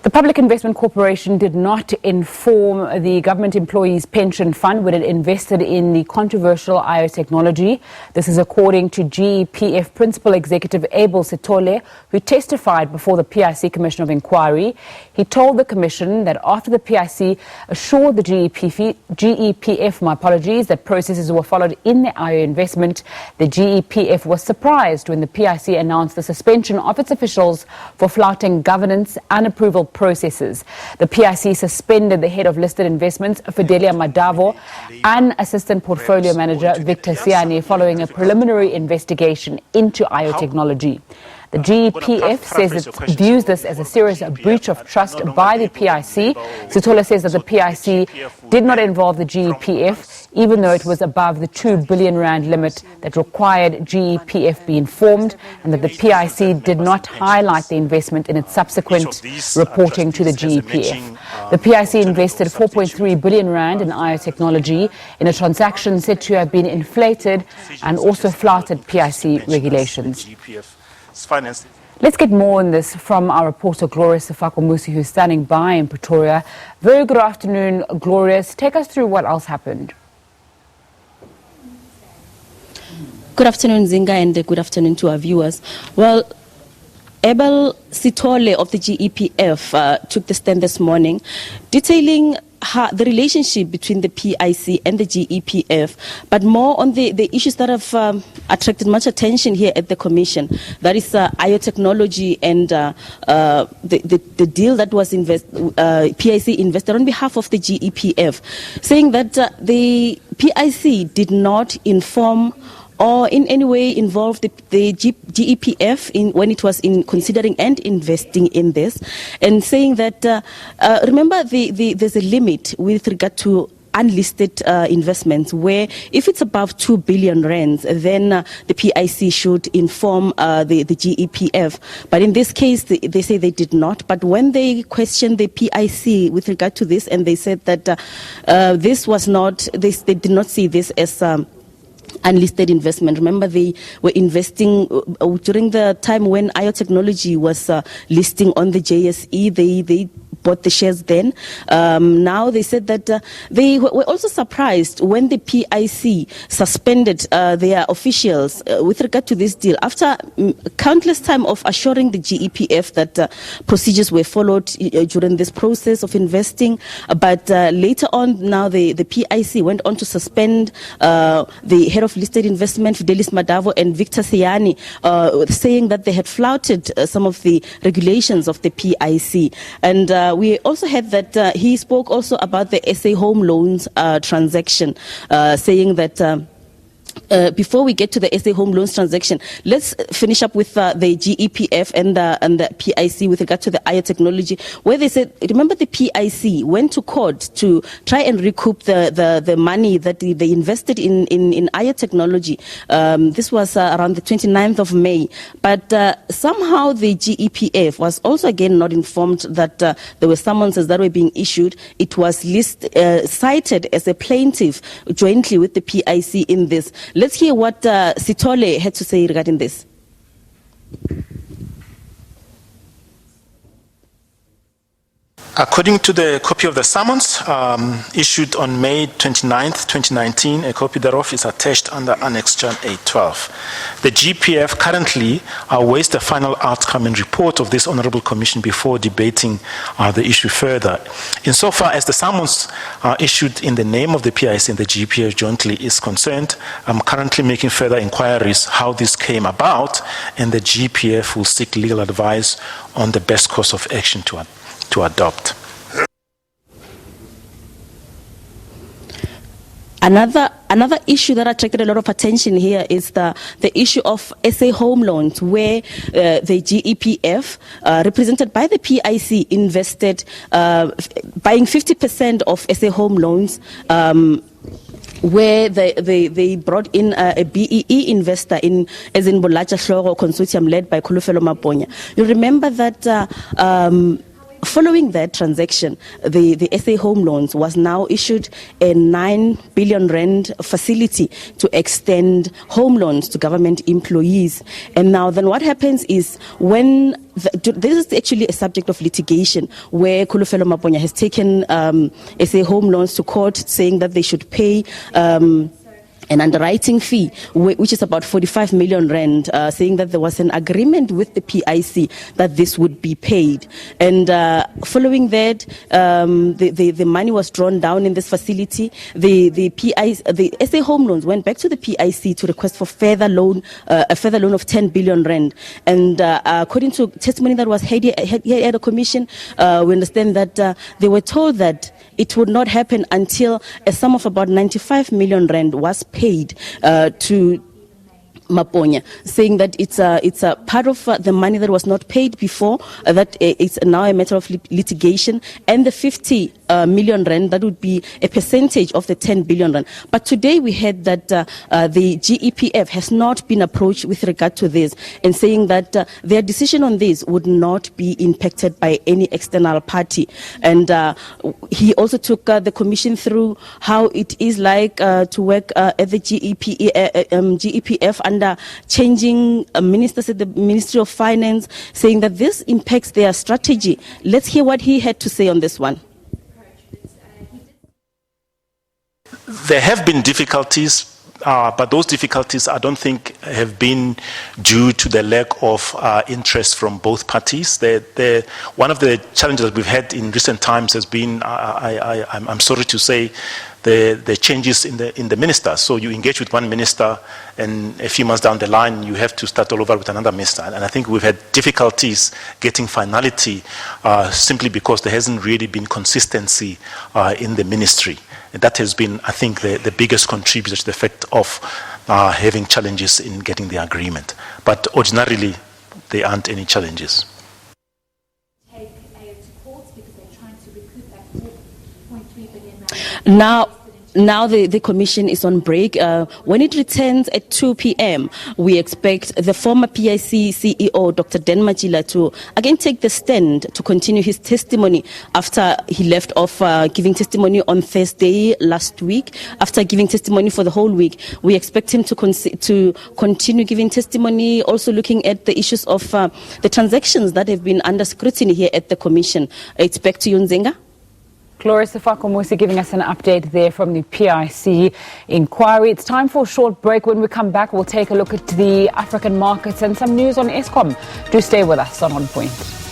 The Public Investment Corporation did not inform the Government Employees Pension Fund when it invested in the controversial biotechnology. This is according to GEPF Principal Executive Abel Sithole, who testified before the PIC Commission of Inquiry. He told the Commission that after the PIC assured the GEPF, that processes were followed in the IO investment, the GEPF was surprised when the PIC announced the suspension of its officials for flouting governance and approval processes. The PIC suspended the head of listed investments, Fidelia Madavo, and Assistant Portfolio Manager Victor Siani following a preliminary investigation into IO technology. The GEPF says it views this as a serious breach of trust by the PIC. Sithole says that the PIC did not involve the GEPF, even though it was above the 2 billion rand limit that required GEPF be informed, and that the PIC did not highlight the investment in its subsequent reporting to the GEPF. The PIC invested 4.3 billion rand in IO technology in a transaction said to have been inflated and also flouted PIC regulations. Let's get more on this from our reporter Gloria Sifako-Musi, who's standing by in Pretoria. Very good afternoon, Gloria. Take us through what else happened. Good afternoon, Zinga, and good afternoon to our viewers. Well, Abel Sithole of the GEPF took the stand this morning, detailing the relationship between the PIC and the GEPF, but more on the issues that have attracted much attention here at the Commission. That is IO technology and the deal that was PIC invested on behalf of the GEPF, saying that the PIC did not inform or in any way involved the GEPF when it was in considering and investing in this, and saying that remember there's a limit with regard to unlisted investments, where if it's above 2 billion rands, then the PIC should inform the GEPF. But in this case, they say they did not. But when they questioned the PIC with regard to this, and they said that this was not, they did not see this as unlisted investment. Remember, they were investing during the time when IO technology was listing on the JSE. They bought the shares then. Now they said that they were also surprised when the PIC suspended their officials with regard to this deal after countless time of assuring the GEPF that procedures were followed during this process of investing. But later on, now the PIC went on to suspend the head of listed investment, Fidelis Madavo, and Victor Siani, saying that they had flouted some of the regulations of the PIC. And we also heard that he spoke also about the SA home loans transaction, saying that before we get to the SA home loans transaction, let's finish up with the GEPF and the PIC with regard to the IO technology, where they said, remember, the PIC went to court to try and recoup the money that they invested in IO technology. This was around the 29th of May. But somehow the GEPF was also again not informed that there were summonses that were being issued. It was cited as a plaintiff jointly with the PIC in this. Let's hear what Sithole had to say regarding this. According to the copy of the summons issued on May 29th, 2019, a copy thereof is attached under Annex 812. The GPF currently awaits the final outcome and report of this Honourable Commission before debating the issue further. Insofar as the summons issued in the name of the PIC and the GPF jointly is concerned, I'm currently making further inquiries how this came about, and the GPF will seek legal advice on the best course of action to adopt. Another issue that attracted a lot of attention here is the issue of SA home loans, where the GEPF, represented by the PIC, invested buying 50% of SA home loans, where they brought in a BEE investor as in Bolaja Hloro consortium led by Khulufelo Maponya. You remember that following that transaction, the SA Home Loans was now issued a 9 billion rand facility to extend home loans to government employees. And now then what happens is when this is actually a subject of litigation where Khulufelo Maponya has taken SA Home Loans to court, saying that they should pay an underwriting fee, which is about 45 million rand, saying that there was an agreement with the PIC that this would be paid. And following that, the money was drawn down in this facility. The SA Home Loans went back to the PIC to request for a further loan of 10 billion rand. And according to testimony that was had at a commission, we understand that they were told that it would not happen until a sum of about 95 million rand was paid to Maponya, saying that it's a part of the money that was not paid before, that it's now a matter of litigation, and the 50 million rand, that would be a percentage of the 10 billion rand. But today we heard that the GEPF has not been approached with regard to this, and saying that their decision on this would not be impacted by any external party. And he also took the commission through how it is like to work at the GEPF under changing ministers at the Ministry of Finance, saying that this impacts their strategy. Let's hear what he had to say on this one. There have been difficulties, but those difficulties I don't think have been due to the lack of interest from both parties. One of the challenges that we've had in recent times has been, I'm sorry to say, the changes in the ministers. So you engage with one minister, and a few months down the line, you have to start all over with another minister. And I think we've had difficulties getting finality simply because there hasn't really been consistency in the ministry. And that has been, I think, the biggest contributor to the fact of having challenges in getting the agreement. But ordinarily, there aren't any challenges. Now the commission is on break. When it returns at 2 p.m., we expect the former PIC CEO, Dr. Dan Matjila, to again take the stand to continue his testimony after he left off giving testimony on Thursday last week. After giving testimony for the whole week, we expect him to continue giving testimony, also looking at the issues of the transactions that have been under scrutiny here at the commission. It's back to you, Nzinga. Gloria Sifakomusi giving us an update there from the PIC inquiry. It's time for a short break. When we come back, we'll take a look at the African markets and some news on Eskom. Do stay with us on Point.